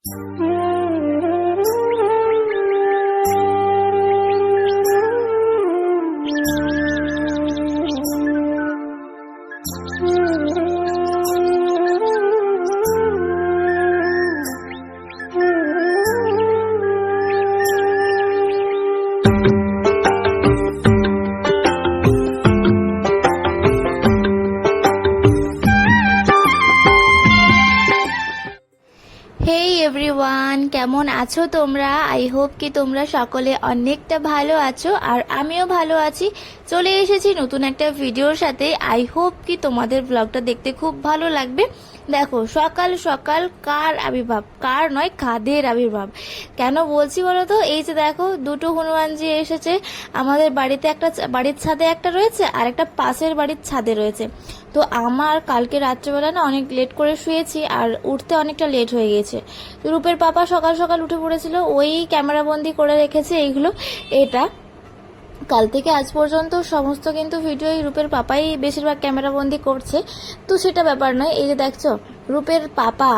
হেই everyone, কেমন আছো তোমরা? আই হোপ কি তোমরা সকলে অনেকটা ভালো আছো, আর আমিও ভালো আছি। চলে এসেছি নতুন একটা ভিডিওর সাথে। আই হোপ কি তোমাদের ব্লগটা দেখতে খুব ভালো লাগবে। দেখো, সকাল সকাল কার আবির্ভাব, কার নয় কাদের আবির্ভাব কেন বলছি বলো তো? এই যে দেখো, দুটো হনুমানজি এসেছে আমাদের বাড়িতে। একটা বাড়ির ছাদে একটা রয়েছে, আর একটা পাশের বাড়ির ছাদে রয়েছে। তো আমার কালকে রাত্রেবেলা না অনেক লেট করে শুয়েছি, আর উঠতে অনেকটা লেট হয়ে গেছে। তো রূপের পাপা সকাল সকাল উঠে পড়েছিল, ওই ক্যামেরাবন্দি করে রেখেছে এইগুলো। এটা কাল থেকে আজ পর্যন্ত সমস্ত কিন্তু ভিডিওই রূপের পাপাই বেশিরভাগ ক্যামেরাবন্দি করছে। তো সেটা ব্যাপার নয়। এই যে দেখছো, রূপের পাপা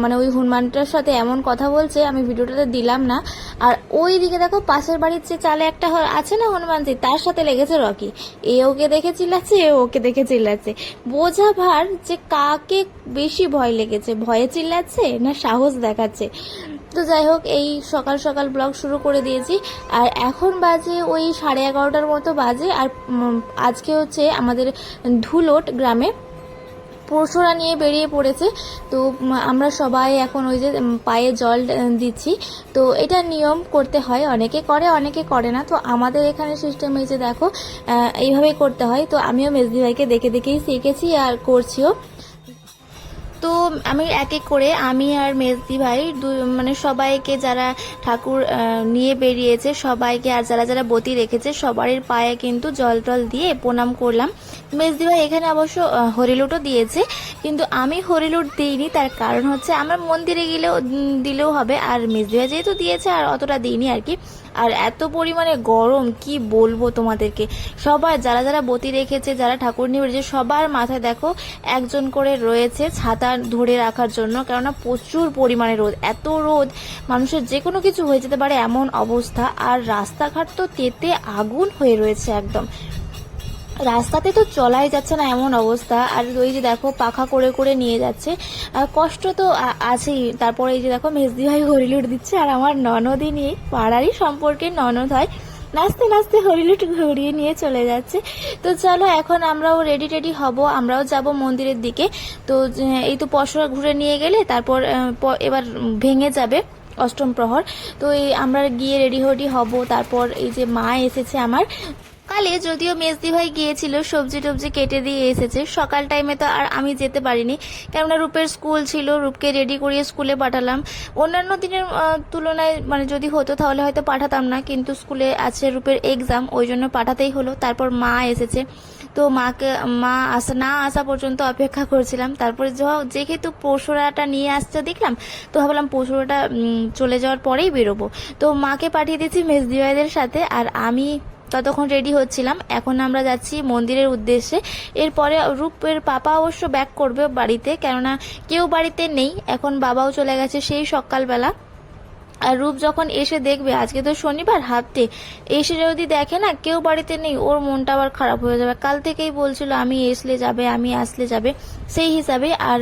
মানে ওই হনুমানটার সাথে এমন কথা বলছে, আমি ভিডিওটাতে দিলাম না। আর ওই দিকে দেখো, পাশের বাড়ির যে চালে একটা আছে না হনুমানজি, তার সাথে লেগেছে রকি। এ ওকে দেখে চিল্লাচ্ছে, এ ওকে দেখে চিল্লাচ্ছে। বোঝা ভার যে কাকে বেশি ভয় লেগেছে, ভয়ে চিল্লাচ্ছে না সাহস দেখাচ্ছে। তো যাই হোক, এই সকাল সকাল ব্লগ শুরু করে দিয়েছি। আর এখন বাজে ওই 11:30টার মতো বাজে। আর আজকে হচ্ছে আমাদের ধুলোট গ্রামে পরশুরা নিয়ে বেরিয়ে পড়েছে। তো আমরা সবাই এখন ওই যে পায়ে জল দিচ্ছি। তো এটা নিয়ম করতে হয়, অনেকে করে অনেকে করে না। তো আমাদের এখানে সিস্টেম এই যে দেখো, এইভাবেই করতে হয়। তো আমিও মেজদি ভাইকে দেখে দেখেই শিখেছি আর করছিও। তো আমি এক এক করে, আমি আর মেজদি ভাই মানে সবাইকে, যারা ঠাকুর নিয়ে বেরিয়েছে সবাইকে, আর যারা যারা বতি রেখেছে সবারই পায়ে কিন্তু জল টল দিয়ে প্রণাম করলাম। মেজদি ভাই এখানে অবশ্য হরিলুটও দিয়েছে, কিন্তু আমি হরিলুট দিইনি। তার কারণ হচ্ছে আমার মন্দিরে দিলেও হবে, আর মেজদি ভাই যেহেতু দিয়েছে আর অতটা দিইনি আর কি। আর এত পরিমাণে গরম কি বলবো তোমাদেরকে। সবার যারা যারা বতি রেখেছে, যারা ঠাকুর নিয়ে বেরিয়েছে, সবার মাথায় দেখো একজন করে রয়েছে ছাতা ধরে রাখার জন্য, কেননা প্রচুর পরিমাণে রোদ। এত রোদ, মানুষের যে কোনো কিছু হয়ে যেতে পারে এমন অবস্থা। আর রাস্তাঘাট তো তেতে আগুন হয়ে রয়েছে একদম, রাস্তাতে তো চলাই যাচ্ছে না এমন অবস্থা। আর ওই যে দেখো পাখা করে করে নিয়ে যাচ্ছে, কষ্ট তো আছেই। তারপরে এই যে দেখো, মেজদি ভাই হরিলুট দিচ্ছে, আর আমার ননদই নিয়ে, পাড়ারই সম্পর্কে ননদ হয়, নাচতে নাচতে হরিলুট ঘুরিয়ে নিয়ে চলে যাচ্ছে। তো চলো, এখন আমরাও রেডি টেডি হব, আমরাও যাব মন্দিরের দিকে। তো এই তো পরশুরা ঘুরে নিয়ে গেলে তারপর এবার ভেঙে যাবে অষ্টম প্রহর। তো এই আমরা গিয়ে রেডি হডি হব। তারপর এই যে মা এসেছে আমার কালে, যদিও মেজদি ভাই গিয়েছিল সবজি টবজি কেটে দিয়ে এসেছে। সকাল টাইমে তো আর আমি যেতে পারিনি, কেননা রূপের স্কুল ছিল, রূপকে রেডি করিয়ে স্কুলে পাঠালাম। অন্যান্য দিনের তুলনায় মানে যদি হতো তাহলে হয়তো পাঠাতাম না, কিন্তু স্কুলে আছে রূপের এক্সাম, ওই জন্য পাঠাতেই হলো। তারপর মা এসেছে, তো মা না আসা পর্যন্ত অপেক্ষা করছিলাম। তারপরে যেহেতু পরশুরাটা নিয়ে আসতে দেখলাম, তো ভাবলাম পরশুরাটা চলে যাওয়ার পরেই বেরোবো। তো মাকে পাঠিয়ে দিয়েছি মেজদি ভাইদের সাথে, আর আমি ততক্ষণ রেডি হচ্ছিলাম। এখন আমরা যাচ্ছি মন্দিরের উদ্দেশ্যে। এরপরে রূপের পাপা অবশ্য ব্যাক করবে বাড়িতে, কেননা কেউ বাড়িতে নেই এখন, বাবাও চলে গেছে সেই সকালবেলা। আর রূপ যখন এসে দেখবে, আজকে তো শনিবার হাফ ডে, এসে যদি দেখে না কেউ বাড়িতে নেই, ওর মনটা আবার খারাপ হয়ে যাবে। কাল থেকেই বলছিল আমি আসলে যাবে, আমি আসলে যাবে, সেই হিসাবে। আর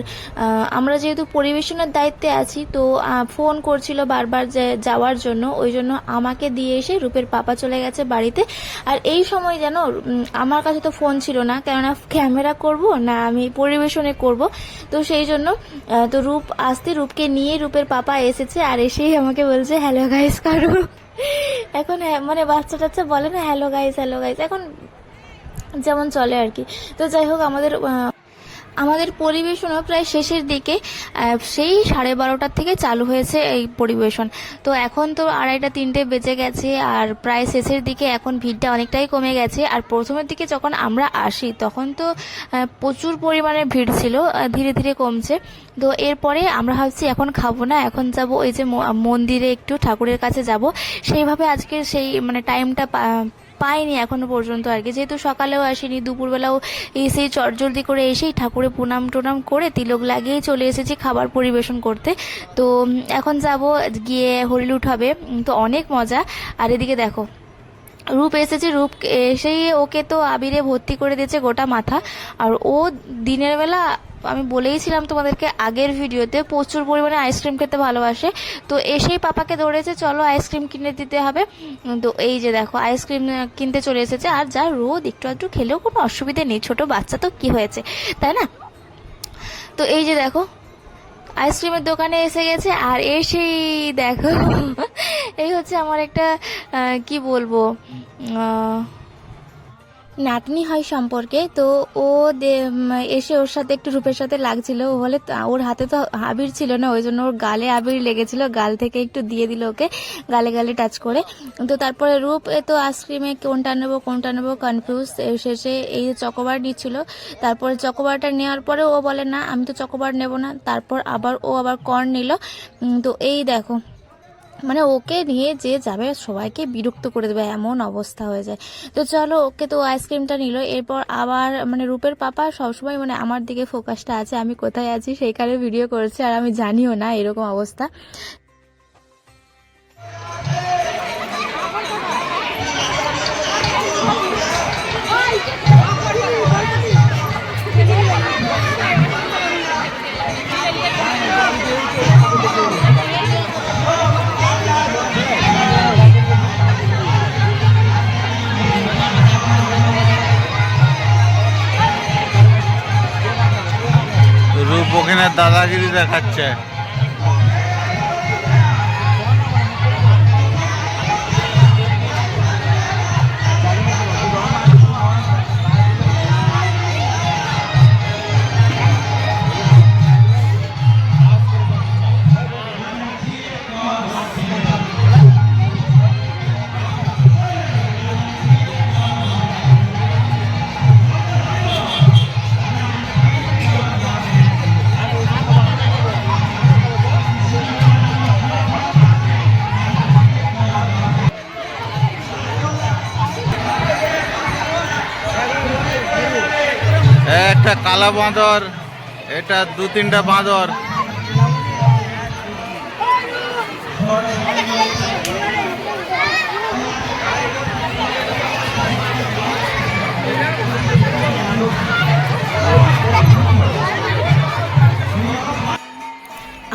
আমরা যেহেতু পরিবেশনের দায়িত্বে আছি, তো ফোন করছিল বারবার যাওয়ার জন্য, ওই জন্য আমাকে দিয়ে এসে রূপের পাপা চলে গেছে বাড়িতে। আর এই সময় যেন আমার কাছে তো ফোন ছিল না, কেননা ক্যামেরা করব না আমি পরিবেশনে করব। তো সেই জন্য তো রূপ আসতে, রূপকে নিয়ে রূপের পাপা এসেছে, আর এসেই আমাকে বলছে হ্যালো গাইস কারু। এখন মানে বাচ্চা টাচ্চা বলে না হ্যালো গাইস, হ্যালো গাইস, এখন যেমন চলে আর কি। তো যাই হোক, আমাদের পরিবেশনও প্রায় শেষের দিকে, সেই 12:30টার থেকে চালু হয়েছে এই পরিবেশন। তো এখন তো 2:30-3টে বেজে গেছে, আর প্রায় শেষের দিকে এখন ভিড়টা অনেকটাই কমে গেছে। আর প্রথমের দিকে যখন আমরা আসি তখন তো প্রচুর পরিমাণে ভিড় ছিল, ধীরে ধীরে কমছে। তো এরপরে আমরা ভাবছি এখন খাবো না, এখন যাব ওই যে মন্দিরে একটু ঠাকুরের কাছে যাব। সেইভাবে আজকে সেই মানে টাইমটা পাইনি এখনো পর্যন্ত আর কি, যেহেতু সকালেও আসেনি, দুপুরবেলাও এসেই চটজলদি করে এসেই ঠাকুরে প্রণাম টোনাম করে তিলক লাগিয়েই চলে এসেছি খাবার পরিবেশন করতে। তো এখন যাব গিয়ে হরিলুট হবে, তো অনেক মজা। আর এদিকে দেখো রূপ এসেছে, রূপ এসেই ওকে তো আবিরে ভর্তি করে দিয়েছে গোটা মাথা। আর ও দিনের বেলা, আমি বলেইছিলাম তোমাদেরকে আগের ভিডিওতে, প্রচুর পরিমাণে আইসক্রিম খেতে ভালোবাসে। তো এসেই পাপাকে দৌড়েছে, চলো আইসক্রিম কিনে দিতে হবে। তো এই যে দেখো আইসক্রিম কিনতে চলে এসেছে। আর যা রোদ, একটু আধটু খেলেও কোনো অসুবিধে নেই, ছোট বাচ্চা তো কি হয়েছে, তাই না? তো এই যে দেখো আইসক্রিমের দোকানে এসে গেছে। আর এসেই দেখো এই হচ্ছে আমার একটা কি বলবো, নাতনি হয় সম্পর্কে। তো ও এসে ওর সাথে একটু রূপের সাথে লাগছিল, ও বলে ওর হাতে তো আবির ছিল না, ওই জন্য ওর গালে আবির লেগেছিল, গাল থেকে একটু দিয়ে দিল ওকে, গালে গালে টাচ করে। তো তারপরে রূপ তো আইসক্রিমে কোনটা নেবো কনফিউজ, শেষে এই চকোবার নিচ্ছিল। তারপরে চকোবারটা নেওয়ার পরে ও বলে না আমি তো চকোবার নেব না, তারপর ও আবার কর্ন নিল। তো এই দেখো মানে ওকে নিয়ে যে যাবে সবাইকে বিরক্ত করে দেবে, এমন অবস্থা হয়ে যায়। তো চলো, ওকে তো আইসক্রিমটা নিল। এরপর আবার মানে রূপের পাপা সবসময় মানে আমার দিকে ফোকাসটা আছে, আমি কোথায় আছি সেইখানে ভিডিও করছে, আর আমি জানিও না এরকম অবস্থা। রূপ ওখানে দাদাগিরি দেখাচ্ছে। একটা কালা বাঁদর, এটা 2-3টা বাঁদর।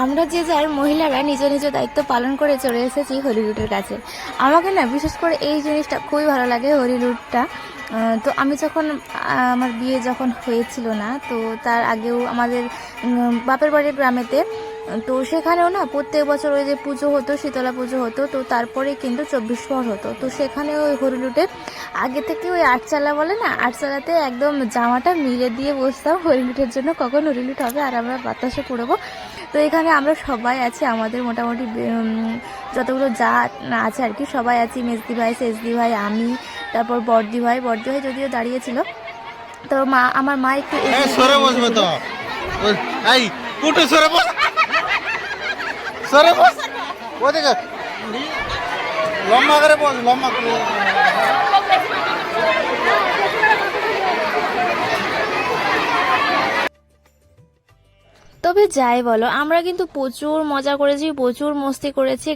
আমরা যে যার মহিলারা নিজ নিজ দায়িত্ব পালন করে চলে এসেছি হলিউডের কাছে। আমাকে না বিশেষ করে এই জিনিসটা খুবই ভালো লাগে, হলিউডটা। তো আমি যখন আমার বিয়ে যখন হয়েছিল না, তো তার আগেও আমাদের বাপের বাড়ির গ্রামেতে, তো সেখানেও না প্রত্যেক বছর ওই যে পুজো হতো, শীতলা পুজো হতো, তো তারপরে কিন্তু 24 প্রহর হতো। তো সেখানে ওই হরিলুটে আগে থেকে ওই আটচালা বলে না, আটচালাতে একদম জামাটা মিলে দিয়ে বসতাম হরিলুটের জন্য, কখন হরিলুট হবে আর আমরা বাতাসে পড়বো। তো এখানে আমরা সবাই আছি, আমাদের মোটামুটি যতগুলো যা আছে আর কি সবাই আছি, মেজদি ভাই, সেজদি ভাই, আমি, তারপর বড়দি ভাই যদিও দাঁড়িয়েছিল। তো আমার মা একটু সরে বসবে তো, এই কুটু সরে বস, সরে বস, ওদিকে লম্বা করে বস, লম্বা করে। তবে যাই বলো, আমরা কিন্তু প্রচুর মজা করেছি, প্রচুর মস্তি করেছি।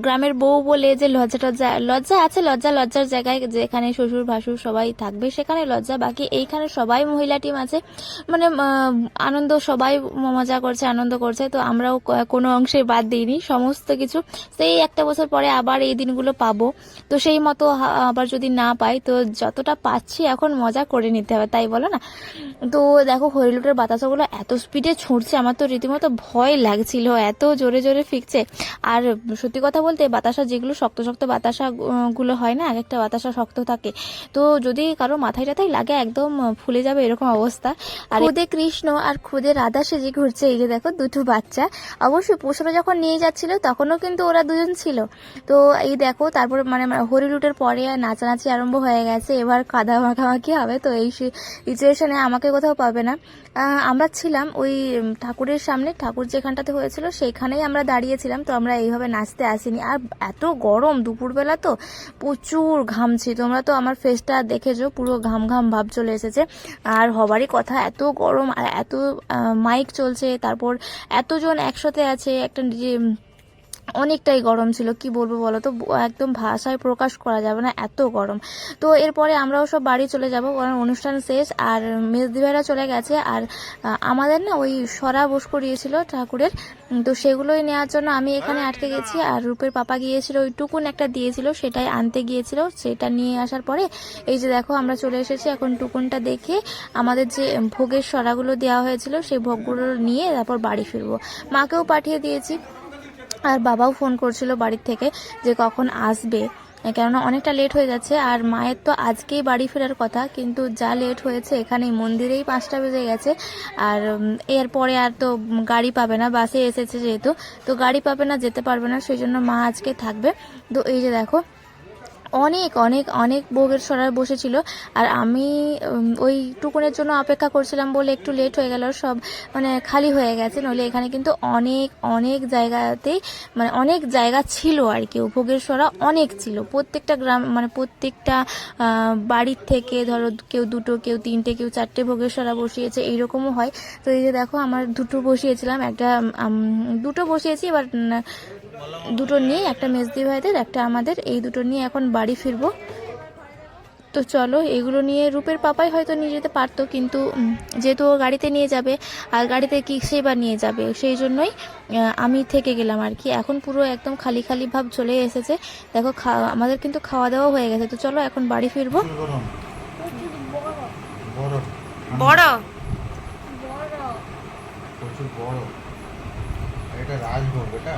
গ্রামের বউ বলে যে লজ্জা আছে, লজ্জার জায়গায় যেখানে শ্বশুর ভাসুর সবাই থাকবে সেখানে লজ্জা, বাকি এইখানে সবাই মহিলা টিম আছে, মানে আনন্দ, সবাই মজা করছে, আনন্দ করছে। তো আমরাও কোনো অংশে বাদ দিইনি, সমস্ত কিছু। সেই একটা বছর পরে আবার এই দিনগুলো পাবো, তো সেই মতো আবার যদি না পাই, তো যতটা পাচ্ছি এখন মজা করে নিতে হবে, তাই বলো না? তো দেখো হরিলুটের বাতাসগুলো এত স্পিডে ছুটছে, আমার তো রীতিমতো ভয় লাগছিল, এত জোরে জোরে ফিকছে। আর সত্যি কথা বলতে বাতাসা যেগুলো শক্ত শক্ত বাতাসা গুলো হয় না, এক একটা বাতাসা শক্ত থাকে, তো যদি কারো মাথায় টাথায় লাগে একদম ফুলে যাবে এরকম অবস্থা। আর খুদে কৃষ্ণ আর খুদে রাধা সেজে ঘুরছে, এই যে দেখো দুটো বাচ্চা। অবশ্যই পোষানো যখন নিয়ে যাচ্ছিল তখনও কিন্তু ওরা দুজন ছিল। তো এই দেখো তারপর মানে হরিলুটের পরে নাচানাচি আরম্ভ হয়ে গেছে, এবার কাদা মাখামাখি হবে। তো এই সিচুয়েশনে আমাকে কোথাও পাবে না, আমরা ছিলাম ওই ঠাকুরের সামনে, ঠাকুর যেখানটাতে হয়েছিল সেইখানেই আমরা দাঁড়িয়েছিলাম। তো আমরা এইভাবে নাচতে আসিনি। আর এত গরম দুপুরবেলা, তো প্রচুর ঘামছি। তোমরা তো আমার ফেসটা দেখেছো, পুরো ঘাম ঘাম ভাব চলে এসেছে। আর হবারই কথা, এত গরম আর এত মাইক চলছে, তারপর এতজন একসাথে আছে, একটা অনেকটাই গরম ছিল। কি বলবো বলো তো, একদম ভাষায় প্রকাশ করা যাবে না, এত গরম। তো এরপরে আমরাও সব বাড়ি চলে যাব, কারণ অনুষ্ঠান শেষ। আর মেজদি ভাইরা চলে গেছে। আর আমাদের না ওই সরা বোস করিয়েছিল ঠাকুরের, তো সেগুলোই নেওয়ার জন্য আমি এখানে আটকে গেছি। আর রূপের পাপা গিয়েছিল, ওই টুকুন একটা দিয়েছিল, সেটাই আনতে গিয়েছিল। সেটা নিয়ে আসার পরে এই যে দেখো আমরা চলে এসেছি। এখন টুকুনটা দেখে আমাদের যে ভোগের সরাগুলো দেওয়া হয়েছিল সেই ভোগগুলো নিয়ে তারপর বাড়ি ফিরবো। মাকেও পাঠিয়ে দিয়েছি। আর বাবাও ফোন করছিল বাড়ির থেকে যে কখন আসবে, কেননা অনেকটা লেট হয়ে যাচ্ছে। আর মায়ের তো আজকেই বাড়ি ফেরার কথা, কিন্তু যা লেট হয়েছে, এখানেই মন্দিরেই 5টা বেজে গেছে। আর এরপরে আর তো গাড়ি পাবে না, বাসে এসেছে যেহেতু, তো গাড়ি পাবে না, যেতে পারবে না, সেই জন্য মা আজকে থাকবে। তো এই যে দেখো অনেক অনেক অনেক ভোগের সরায় বসেছিল। আর আমি ওই টুকুনের জন্য অপেক্ষা করছিলাম বলে একটু লেট হয়ে গেল, সব মানে খালি হয়ে গেছে। নইলে এখানে কিন্তু অনেক অনেক জায়গাতেই মানে অনেক জায়গা ছিল আর কি, ভোগের সরা অনেক ছিল। প্রত্যেকটা গ্রাম মানে প্রত্যেকটা বাড়ির থেকে ধরো কেউ 2টো, কেউ 3টে, কেউ 4টে ভোগের সরা বসিয়েছে, এইরকমও হয়। তো এই যে দেখো আমার 2টো বসিয়েছিলাম, একটা 2টো বসিয়েছি। এবার 2টো নিয়ে, একটা মেজদি ভাইদের, একটা আমাদের, এই 2টো নিয়ে এখন বাড়ি ফিরবো। তো চলো, এগুলো নিয়ে রূপের পাপাই হয়তো নিয়ে যেতে পারতো, কিন্তু যেহেতু ও গাড়িতে নিয়ে যাবে, আর গাড়িতে কিসেই বা নিয়ে যাবে, সেই জন্যই আমি থেকে গেলাম আর কি। এখন পুরো একদম খালি খালি ভাব চলে এসেছে। দেখো আমাদের কিন্তু খাওয়া দাওয়া হয়ে গেছে। তো চলো এখন বাড়ি ফিরবো। বড় প্রচুর বড়। এটা রাজভোগ, এটা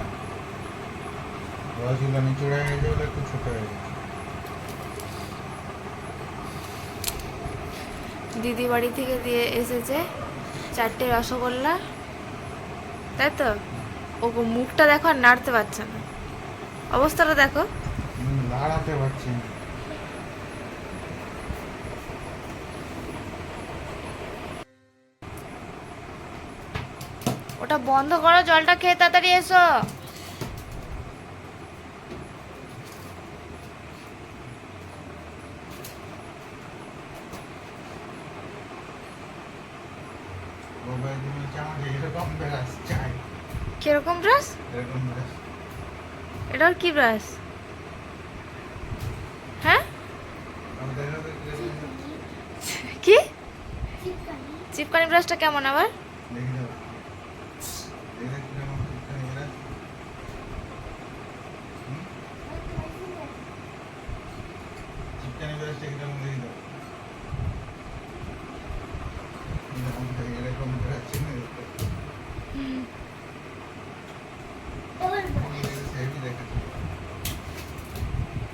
রসগুলো নিচে হয়ে গেছে বলে একটু ছোট হয়ে গেছে। দিদি বাড়ি থেকে দিয়ে এসেছে 4টে রসগোল্লা, তাই তো। ও মুখটা দেখো, আর নাড়তে পারছে না, অবস্থাটা দেখো। দাঁড়াতে পারছি না। ওটা বন্ধ করো, জলটা খেয়ে তাড়াতাড়ি এসো। মোবাইল তুমি চাও যে এরকম ব্রাশ চাই, কিরকম ব্রাশ? এরকম ব্রাশ। এটার কি ব্রাশ? হ্যাঁ, কি চিপকানি ব্রাশটা কেমন আবার? দেখে যাও, দেখে কিরকম চিপকানি ব্রাশ। চিপকানি ব্রাশটা কিরকম দেখে যাও। এরকম ব্রাশ চিনে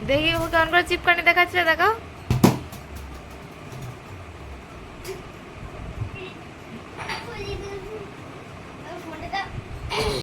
দেখি ও কেমন করে চিপকানি দেখাচ্ছে, দেখাও।